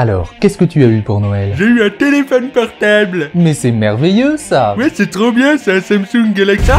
Alors, qu'est-ce que tu as eu pour Noël? J'ai eu un téléphone portable. Mais c'est merveilleux ça! Ouais, c'est trop bien, c'est un Samsung Galaxy.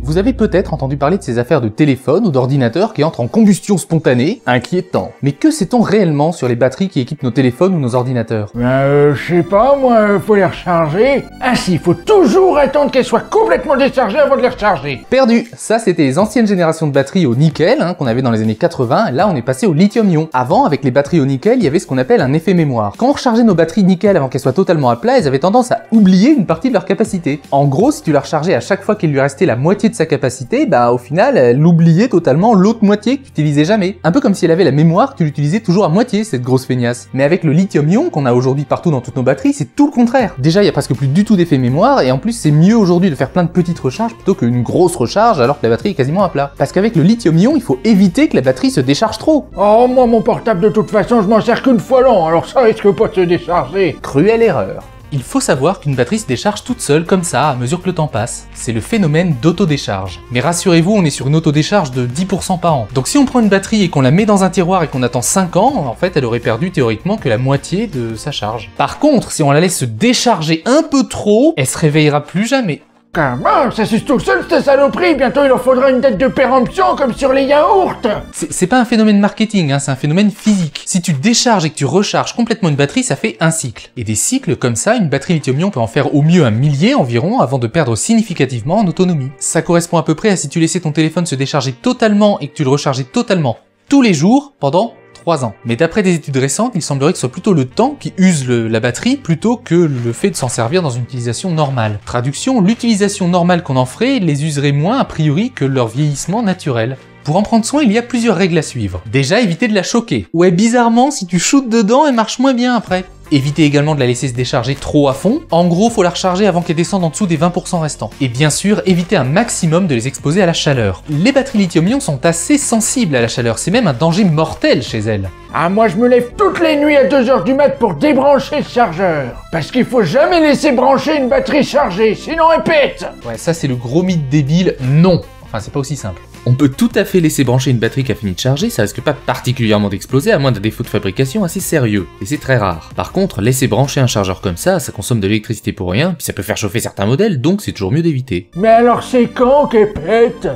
Vous avez peut-être entendu parler de ces affaires de téléphone ou d'ordinateur qui entrent en combustion spontanée, inquiétant. Mais que sait-on réellement sur les batteries qui équipent nos téléphones ou nos ordinateurs? Je sais pas, moi, faut les recharger. Ah si, faut toujours attendre qu'elles soient complètement déchargées avant de les recharger. Perdu! Ça, c'était les anciennes générations de batteries au nickel, qu'on avait dans les années 80, et là on est passé au lithium-ion. Avant, avec les batteries au nickel, il y avait ce qu'on appelle un effet mémoire. Quand on rechargeait nos batteries nickel avant qu'elles soient totalement à plat, elles avaient tendance à oublier une partie de leur capacité. En gros, si tu la rechargeais à chaque fois qu'il lui restait la moitié de sa capacité, au final, elle oubliait totalement l'autre moitié que tu utilisais jamais. Un peu comme si elle avait la mémoire que tu l'utilisais toujours à moitié, cette grosse feignasse. Mais avec le lithium-ion qu'on a aujourd'hui partout dans toutes nos batteries, c'est tout le contraire. Déjà, il y a presque plus du tout d'effet mémoire, et en plus, c'est mieux aujourd'hui de faire plein de petites recharges plutôt qu'une grosse recharge alors que la batterie est quasiment à plat. Parce qu'avec le lithium-ion, il faut éviter que la batterie se décharge trop. Oh, moi, mon portable, de toute façon, je m'en sers qu'une fois l'an, alors ça risque pas de se décharger. Cruelle erreur. Il faut savoir qu'une batterie se décharge toute seule comme ça à mesure que le temps passe. C'est le phénomène d'autodécharge. Mais rassurez-vous, on est sur une autodécharge de 10% par an. Donc si on prend une batterie et qu'on la met dans un tiroir et qu'on attend 5 ans, en fait elle aurait perdu théoriquement que la moitié de sa charge. Par contre, si on la laisse se décharger un peu trop, elle se réveillera plus jamais. Comment? Ça suce tout seul cette saloperie, bientôt il leur faudra une date de péremption comme sur les yaourts. C'est pas un phénomène marketing, c'est un phénomène physique. Si tu décharges et que tu recharges complètement une batterie, ça fait un cycle. Et des cycles comme ça, une batterie lithium-ion peut en faire au mieux 1 millier environ avant de perdre significativement en autonomie. Ça correspond à peu près à si tu laissais ton téléphone se décharger totalement et que tu le rechargeais totalement tous les jours pendant 3 ans. Mais d'après des études récentes, il semblerait que ce soit plutôt le temps qui use la batterie plutôt que le fait de s'en servir dans une utilisation normale. Traduction, l'utilisation normale qu'on en ferait les userait moins a priori que leur vieillissement naturel. Pour en prendre soin, il y a plusieurs règles à suivre. Déjà, éviter de la choquer. Ouais, bizarrement, si tu shootes dedans, elle marche moins bien après. Évitez également de la laisser se décharger trop à fond. En gros, faut la recharger avant qu'elle descende en dessous des 20% restants. Et bien sûr, évitez un maximum de les exposer à la chaleur. Les batteries lithium-ion sont assez sensibles à la chaleur, c'est même un danger mortel chez elles. Ah, moi je me lève toutes les nuits à 2h du mat pour débrancher le chargeur. Parce qu'il faut jamais laisser brancher une batterie chargée, sinon elle pète. Ouais, ça c'est le gros mythe débile, non. Enfin, c'est pas aussi simple. On peut tout à fait laisser brancher une batterie qui a fini de charger, ça risque pas particulièrement d'exploser à moins d'un défaut de fabrication assez sérieux, et c'est très rare. Par contre, laisser brancher un chargeur comme ça consomme de l'électricité pour rien, puis ça peut faire chauffer certains modèles, donc c'est toujours mieux d'éviter. Mais alors c'est quand qu'elle pète?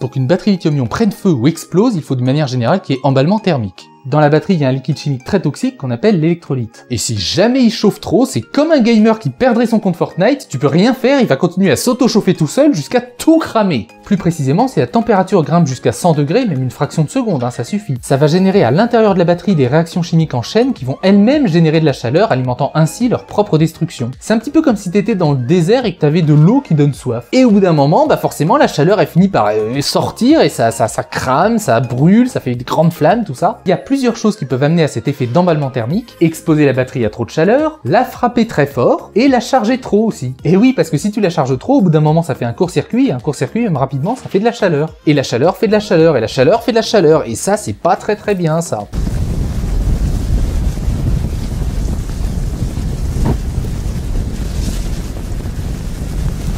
Pour qu'une batterie lithium-ion prenne feu ou explose, il faut d'une manière générale qu'il y ait emballement thermique. Dans la batterie, il y a un liquide chimique très toxique qu'on appelle l'électrolyte. Et si jamais il chauffe trop, c'est comme un gamer qui perdrait son compte Fortnite, tu peux rien faire, il va continuer à s'auto-chauffer tout seul jusqu'à tout cramer. Plus précisément, si la température grimpe jusqu'à 100 degrés, même une fraction de seconde, ça suffit. Ça va générer à l'intérieur de la batterie des réactions chimiques en chaîne qui vont elles-mêmes générer de la chaleur, alimentant ainsi leur propre destruction. C'est un petit peu comme si t'étais dans le désert et que t'avais de l'eau qui donne soif. Et au bout d'un moment, forcément, la chaleur elle finit par sortir et ça crame, ça brûle, ça fait des grandes flammes, tout ça. Il y a plusieurs choses qui peuvent amener à cet effet d'emballement thermique: exposer la batterie à trop de chaleur, la frapper très fort et la charger trop aussi. Et oui, parce que si tu la charges trop, au bout d'un moment ça fait un court-circuit, et un court-circuit même rapidement ça fait de la chaleur. Et la chaleur fait de la chaleur, et la chaleur fait de la chaleur, et ça c'est pas très bien ça.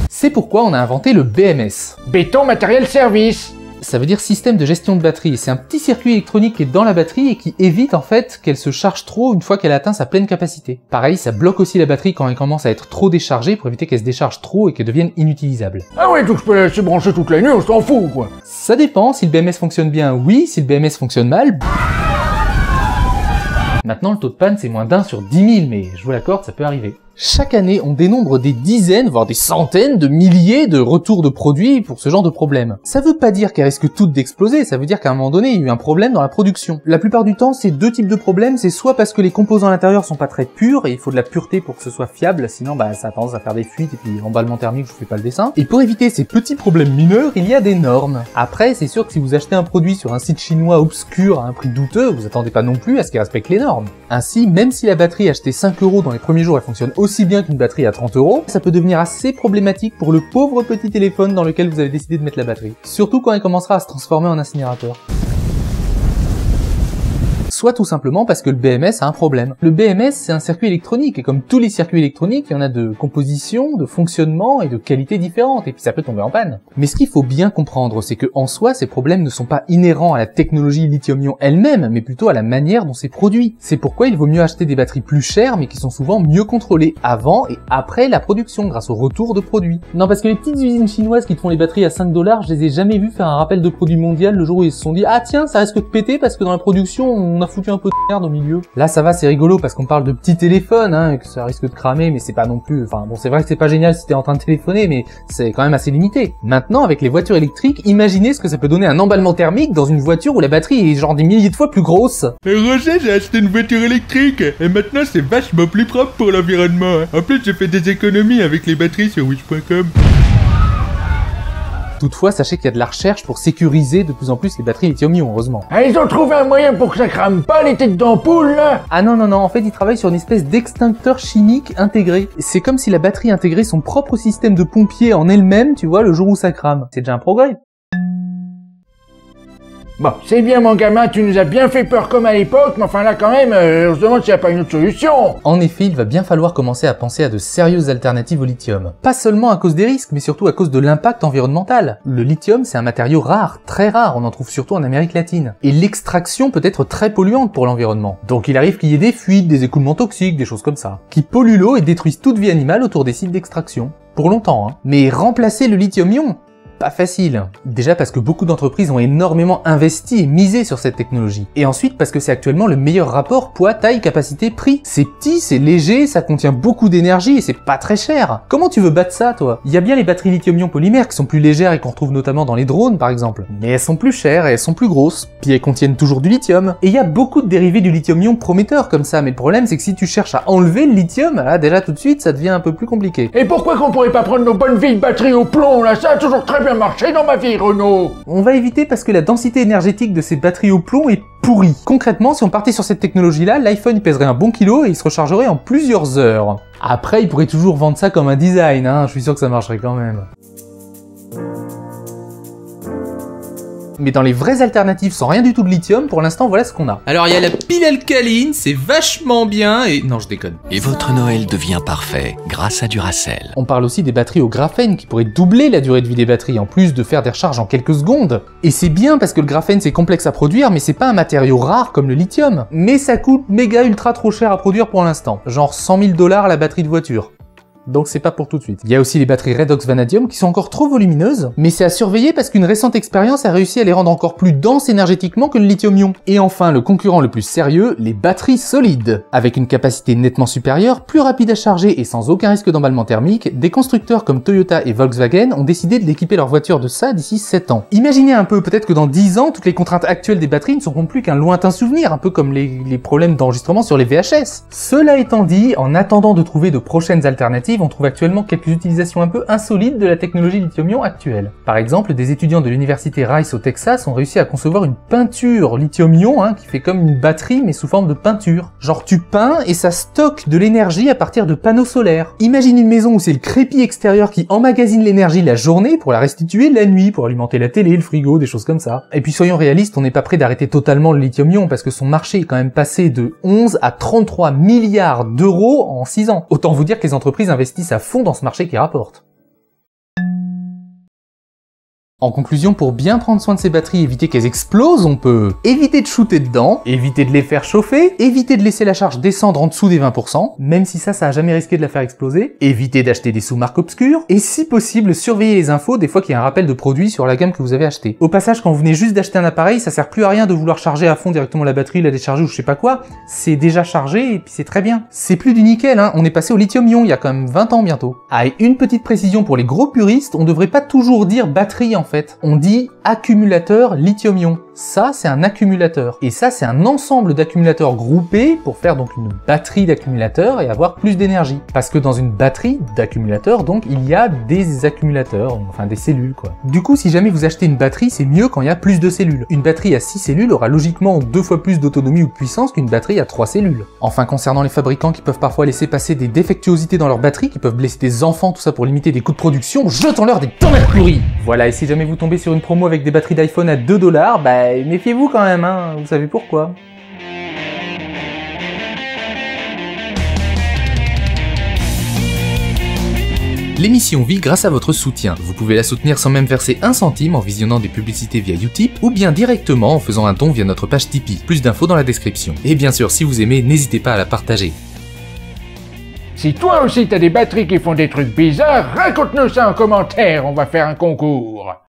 C'est pourquoi on a inventé le BMS. Béton matériel service. Ça veut dire système de gestion de batterie. C'est un petit circuit électronique qui est dans la batterie et qui évite en fait qu'elle se charge trop une fois qu'elle atteint sa pleine capacité. Pareil, ça bloque aussi la batterie quand elle commence à être trop déchargée pour éviter qu'elle se décharge trop et qu'elle devienne inutilisable. Ah ouais, donc je peux la laisser brancher toute la nuit, on s'en fout quoi. Ça dépend, si le BMS fonctionne bien, oui, si le BMS fonctionne mal... Maintenant, le taux de panne, c'est moins d'1 sur 10 000, mais je vous l'accorde, ça peut arriver. Chaque année, on dénombre des dizaines, voire des centaines de milliers de retours de produits pour ce genre de problème. Ça veut pas dire qu'elles risquent toutes d'exploser, ça veut dire qu'à un moment donné, il y a eu un problème dans la production. La plupart du temps, c'est deux types de problèmes, c'est soit parce que les composants à l'intérieur sont pas très purs, et il faut de la pureté pour que ce soit fiable, sinon ça a tendance à faire des fuites, et puis emballement thermique, je vous fais pas le dessin. Et pour éviter ces petits problèmes mineurs, il y a des normes. Après, c'est sûr que si vous achetez un produit sur un site chinois obscur à un prix douteux, vous attendez pas non plus à ce qu'il respecte les normes. Ainsi, même si la batterie achetée 5 € dans les premiers jours, elle fonctionne aussi bien qu'une batterie à 30 €, ça peut devenir assez problématique pour le pauvre petit téléphone dans lequel vous avez décidé de mettre la batterie. Surtout quand elle commencera à se transformer en incinérateur. soit tout simplement parce que le BMS a un problème. Le BMS, c'est un circuit électronique, et comme tous les circuits électroniques, il y en a de composition, de fonctionnement et de qualité différentes, et puis ça peut tomber en panne. Mais ce qu'il faut bien comprendre, c'est que en soi, ces problèmes ne sont pas inhérents à la technologie lithium-ion elle-même, mais plutôt à la manière dont c'est produit. C'est pourquoi il vaut mieux acheter des batteries plus chères, mais qui sont souvent mieux contrôlées avant et après la production, grâce au retour de produits. Non, parce que les petites usines chinoises qui te font les batteries à 5$, je les ai jamais vues faire un rappel de produit mondial le jour où ils se sont dit « Ah tiens, ça risque de péter parce que dans la production, on a foutu un peu de merde au milieu. » Là, ça va, c'est rigolo parce qu'on parle de petits téléphones, hein, et que ça risque de cramer, mais c'est pas non plus... Enfin, bon, c'est vrai que c'est pas génial si t'es en train de téléphoner, mais c'est quand même assez limité. Maintenant, avec les voitures électriques, imaginez ce que ça peut donner un emballement thermique dans une voiture où la batterie est genre des milliers de fois plus grosse. Roger, j'ai acheté une voiture électrique et maintenant c'est vachement plus propre pour l'environnement. En plus, j'ai fait des économies avec les batteries sur wish.com. Toutefois, sachez qu'il y a de la recherche pour sécuriser de plus en plus les batteries lithium-ion, heureusement. Ah, ils ont trouvé un moyen pour que ça crame pas les têtes d'ampoule, là? Ah non, en fait, ils travaillent sur une espèce d'extincteur chimique intégré. C'est comme si la batterie intégrait son propre système de pompier en elle-même, tu vois, le jour où ça crame. C'est déjà un progrès. Bon, c'est bien mon gamin, tu nous as bien fait peur comme à l'époque, mais enfin là quand même, on se demande s'il n'y a pas une autre solution. En effet, il va bien falloir commencer à penser à de sérieuses alternatives au lithium. Pas seulement à cause des risques, mais surtout à cause de l'impact environnemental. Le lithium, c'est un matériau rare, très rare, on en trouve surtout en Amérique latine. Et l'extraction peut être très polluante pour l'environnement. Donc il arrive qu'il y ait des fuites, des écoulements toxiques, des choses comme ça, qui polluent l'eau et détruisent toute vie animale autour des sites d'extraction. Pour longtemps, hein. Mais remplacer le lithium-ion, pas facile. Déjà parce que beaucoup d'entreprises ont énormément investi et misé sur cette technologie. Et ensuite parce que c'est actuellement le meilleur rapport poids, taille, capacité, prix. C'est petit, c'est léger, ça contient beaucoup d'énergie et c'est pas très cher. Comment tu veux battre ça, toi? Il y a bien les batteries lithium-ion polymères qui sont plus légères et qu'on retrouve notamment dans les drones, par exemple. Mais elles sont plus chères et elles sont plus grosses. Puis elles contiennent toujours du lithium. Et il y a beaucoup de dérivés du lithium-ion prometteurs comme ça, mais le problème c'est que si tu cherches à enlever le lithium, là déjà tout de suite ça devient un peu plus compliqué. Et pourquoi qu'on pourrait pas prendre nos bonnes vieilles batteries au plomb, là? Ça a toujours très bien marché dans ma vie, Renaud. On va éviter parce que la densité énergétique de ces batteries au plomb est pourrie. Concrètement, si on partait sur cette technologie-là, l'iPhone il pèserait un bon kilo et il se rechargerait en plusieurs heures. Après, il pourrait toujours vendre ça comme un design, hein, je suis sûr que ça marcherait quand même. Mais dans les vraies alternatives sans rien du tout de lithium, pour l'instant, voilà ce qu'on a. Alors, il y a la pile alcaline, c'est vachement bien, et... Non, je déconne. Et votre Noël devient parfait grâce à Duracell. On parle aussi des batteries au graphène qui pourraient doubler la durée de vie des batteries, en plus de faire des recharges en quelques secondes. Et c'est bien parce que le graphène c'est complexe à produire, mais c'est pas un matériau rare comme le lithium. Mais ça coûte méga ultra trop cher à produire pour l'instant. Genre 100 000 $ la batterie de voiture. Donc c'est pas pour tout de suite. Il y a aussi les batteries Redox Vanadium qui sont encore trop volumineuses, mais c'est à surveiller parce qu'une récente expérience a réussi à les rendre encore plus denses énergétiquement que le lithium-ion. Et enfin, le concurrent le plus sérieux, les batteries solides. Avec une capacité nettement supérieure, plus rapide à charger et sans aucun risque d'emballement thermique, des constructeurs comme Toyota et Volkswagen ont décidé de l'équiper leur voiture de ça d'ici 7 ans. Imaginez un peu, peut-être que dans 10 ans, toutes les contraintes actuelles des batteries ne seront plus qu'un lointain souvenir, un peu comme les problèmes d'enregistrement sur les VHS. Cela étant dit, en attendant de trouver de prochaines alternatives, on trouve actuellement quelques utilisations un peu insolites de la technologie lithium-ion actuelle. Par exemple, des étudiants de l'université Rice au Texas ont réussi à concevoir une peinture lithium-ion qui fait comme une batterie mais sous forme de peinture. Genre tu peins et ça stocke de l'énergie à partir de panneaux solaires. Imagine une maison où c'est le crépi extérieur qui emmagasine l'énergie la journée pour la restituer la nuit, pour alimenter la télé, le frigo, des choses comme ça. Et puis soyons réalistes, on n'est pas prêt d'arrêter totalement le lithium-ion parce que son marché est quand même passé de 11 à 33 milliards d'euros en 6 ans. Autant vous dire que les entreprises investissent à fond dans ce marché qui rapporte. En conclusion, pour bien prendre soin de ces batteries et éviter qu'elles explosent, on peut éviter de shooter dedans, éviter de les faire chauffer, éviter de laisser la charge descendre en dessous des 20%, même si ça a jamais risqué de la faire exploser, éviter d'acheter des sous-marques obscures, et si possible, surveiller les infos des fois qu'il y a un rappel de produit sur la gamme que vous avez acheté. Au passage, quand vous venez juste d'acheter un appareil, ça sert plus à rien de vouloir charger à fond directement la batterie, la décharger ou je sais pas quoi, c'est déjà chargé et puis c'est très bien. C'est plus du nickel, on est passé au lithium-ion il y a quand même 20 ans bientôt. Ah, et une petite précision pour les gros puristes, on devrait pas toujours dire batterie en fait. On dit accumulateur lithium-ion. Ça, c'est un accumulateur. Et ça, c'est un ensemble d'accumulateurs groupés pour faire donc une batterie d'accumulateurs et avoir plus d'énergie. Parce que dans une batterie d'accumulateurs, donc, il y a des accumulateurs, enfin des cellules, quoi. Du coup, si jamais vous achetez une batterie, c'est mieux quand il y a plus de cellules. Une batterie à 6 cellules aura logiquement 2 fois plus d'autonomie ou de puissance qu'une batterie à 3 cellules. Enfin, concernant les fabricants qui peuvent parfois laisser passer des défectuosités dans leur batterie, qui peuvent blesser des enfants, tout ça pour limiter des coûts de production, jetons-leur des tomates pourries! Voilà, et si jamais vous tombez sur une promo avec des batteries d'iPhone à 2 $, bah méfiez-vous quand même, vous savez pourquoi. L'émission vit grâce à votre soutien. Vous pouvez la soutenir sans même verser un centime en visionnant des publicités via Utip ou bien directement en faisant un don via notre page Tipeee. Plus d'infos dans la description. Et bien sûr, si vous aimez, n'hésitez pas à la partager. Si toi aussi t'as des batteries qui font des trucs bizarres, raconte-nous ça en commentaire, on va faire un concours.